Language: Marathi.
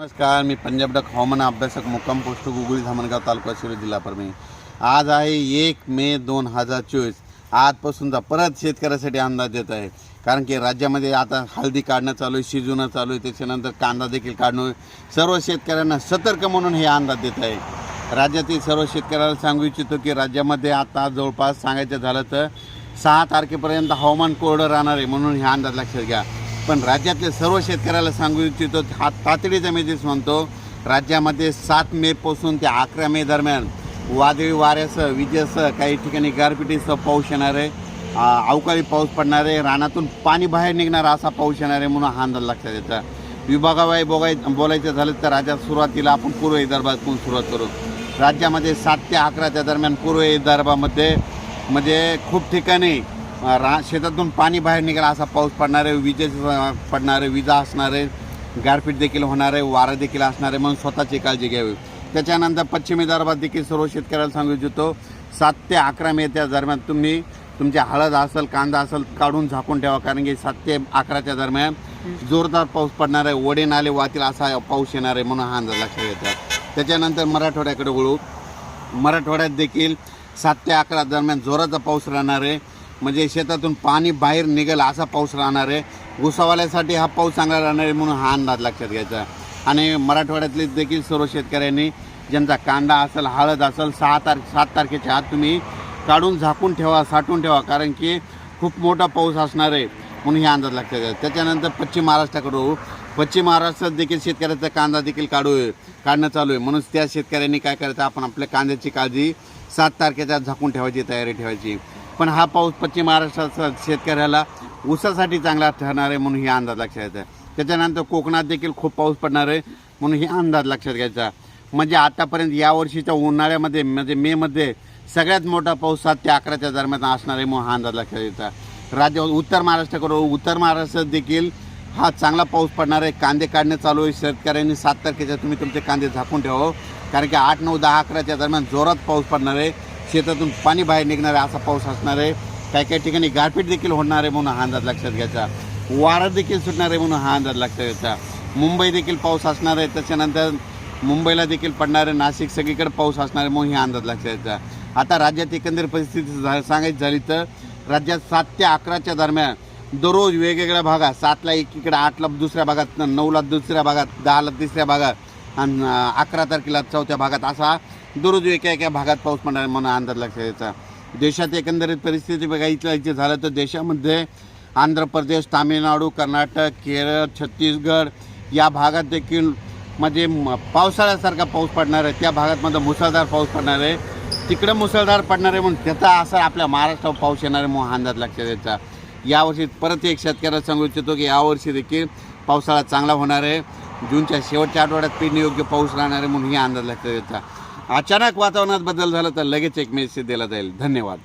नमस्कार, मी पंजाब डक हवामान अभ्यासक मुक्काम पोस्ट गुगळी धामणगाव तालुका शिरोळ जिल्हा परभणी। आज आहे 1 मे 2024। आजपासूनचा परत शेतकऱ्यासाठी अंदाज देत आहे, कारण की राज्यामध्ये आता हळदी काढणं चालू आहे, शिजवणं चालू आहे, त्याच्यानंतर कांदा देखील काढणं आहे। सर्व शेतकऱ्यांना सतर्क म्हणून हे अंदाज देत आहे। राज्यातील सर्व शेतकऱ्याला सांगू इच्छितो की राज्यामध्ये आता जवळपास सांगायचं झालं तर 6 तारखेपर्यंत हवामान कोरडं राहणार आहे, म्हणून हे अंदाज लक्षात घ्या। पण राज्यातले सर्व शेतकऱ्याला सांगू इच्छितो, हा तातडीचा मेसेज म्हणतो, राज्यामध्ये 7 मे पासून ते 11 मे दरम्यान वादळी वाऱ्यासह विजेसह काही ठिकाणी गारपिटीसह पाऊस येणार आहे, अवकाळी पाऊस पडणार आहे, रानातून पाणी बाहेर निघणार असा पाऊस येणार आहे, म्हणून हा अंदाज लक्षात येतो। विभागावाई बोलायचं झालं तर राज्यात सुरुवातीला आपण पूर्व विदर्भातून सुरुवात करू। राज्यामध्ये 7 ते 11च्या दरम्यान पूर्व विदर्भामध्ये म्हणजे खूप ठिकाणी शेतातून पाणी बाहेर निघाला असा पाऊस पडणार आहे, विजेचं पडणार आहे, विजा असणार आहे, गारपीट देखील होणार आहे, वारा देखील असणार आहे, म्हणून स्वतःची काळजी घ्यावी। त्याच्यानंतर पश्चिम विदर्भात देखील सर्व शेतकऱ्याला सांगू इच्छितो, 7 ते 11 मे त्या दरम्यान तुम्ही तुमच्या हळद असेल, कांदा असेल काढून झाकून ठेवा, कारण की 7 ते 11च्या दरम्यान जोरदार पाऊस पडणार आहे, ओढे नाले वाहतील असा पाऊस येणार आहे, म्हणून हा अंदाज लक्षात येतात। त्याच्यानंतर मराठवाड्याकडे वळू। मराठवाड्यात देखील 7 ते 11 दरम्यान जोराचा पाऊस राहणार आहे, म्हणजे शेतातून पाणी बाहेर निघेल असा पाऊस राहणार आहे। ऊसावाल्यासाठी हा पाऊस चांगला राहणार आहे, म्हणून हा अंदाज लक्षात घ्यायचा। आणि मराठवाड्यातले देखील सर्व शेतकऱ्यांनी ज्यांचा कांदा असेल, हळद असेल, 7 तारखेच्या आत तुम्ही काढून झाकून ठेवा, साठवून ठेवा, कारण की खूप मोठा पाऊस असणार आहे, म्हणून हे अंदाज लक्षात घ्यायचा। त्याच्यानंतर पश्चिम महाराष्ट्राकडून पश्चिम महाराष्ट्रात देखील शेतकऱ्याचा कांदा देखील काढणं चालू आहे, म्हणून त्या शेतकऱ्यांनी काय करायचं, आपण आपल्या कांद्याची काळजी 7 तारखेच्या झाकून ठेवायची, तयारी ठेवायची। पण हा पाऊस पश्चिम महाराष्ट्राचा शेतकऱ्याला ऊसासाठी चांगला ठरणार आहे, म्हणून हे अंदाज लक्षात घ्यायचा। त्याच्यानंतर कोकणात देखील खूप पाऊस पडणार आहे, म्हणून हे अंदाज लक्षात घ्यायचा। म्हणजे आतापर्यंत यावर्षीच्या उन्हाळ्यामध्ये म्हणजे मेमध्ये सगळ्यात मोठा पाऊस 7 ते 11च्या दरम्यान असणार आहे, म्हणून हा अंदाज लक्षात घ्यायचा। राज्य उत्तर महाराष्ट्रात देखील हा चांगला पाऊस पडणार आहे, कांदे काढणे चालू आहे। शेतकऱ्यांनी 7 तारखेच्या तुम्ही तुमचे कांदे झाकून ठेवा, कारण की 8, 9, 10, 11च्या दरम्यान जोरात पाऊस पडणार आहे, शेतातून पाणी बाहेर निघणार आहे असा पाऊस असणार आहे। काही ठिकाणी गारपीट देखील होणार आहे, म्हणून हा अंदाज लक्षात घ्यायचा। वारा देखील सुटणार आहे, म्हणून हा अंदाज लक्षात घ्यायचा। मुंबई देखील पाऊस असणार आहे, त्याच्यानंतर मुंबईला देखील पडणार आहे, नाशिक सगळीकडे पाऊस असणार आहे, म्हणून हे अंदाज लक्षात घ्यायचा। आता राज्यात एकंदर परिस्थिती सांगायची झाली तर राज्यात 7 ते 11च्या दरम्यान दररोज वेगवेगळ्या भागात 7ला एकीकडे, 8ला दुसऱ्या भागात, 9ला दुसऱ्या भागात, 10ला तिसऱ्या भागात आणि 11 तारखेला चौथ्या भागात असा दररोज एका भागात पाऊस पडणार, म्हणून अंदाज लक्षात घ्यायचा। देशात एकंदरीत परिस्थिती बघायची झालं तर देशामध्ये आंध्र प्रदेश, तामिळनाडू, कर्नाटक, केरळ, छत्तीसगड या भागात देखील म्हणजे पावसाळ्यासारखा पाऊस पडणार आहे। त्या भागात मुसळधार पाऊस पडणार आहे, तिकडं मुसळधार पडणार आहे, म्हणून त्याचा असर आपल्या महाराष्ट्रावर पाऊस येणार आहे, म्हणून हा अंदाज लक्षात घ्यायचा। यावर्षी परत एक शेतकऱ्याला सांगू इच्छितो की यावर्षी देखील पावसाळा चांगला होणार आहे, जूनच्या शेवटच्या आठवड्यात पेरणीयोग्य पाऊस राहणार आहे, म्हणून ही अंदाज लक्षात घ्यायचा। अचानक वातावरणात बदल झाला तर लगेच एक मेसेज दिला जाईल। धन्यवाद।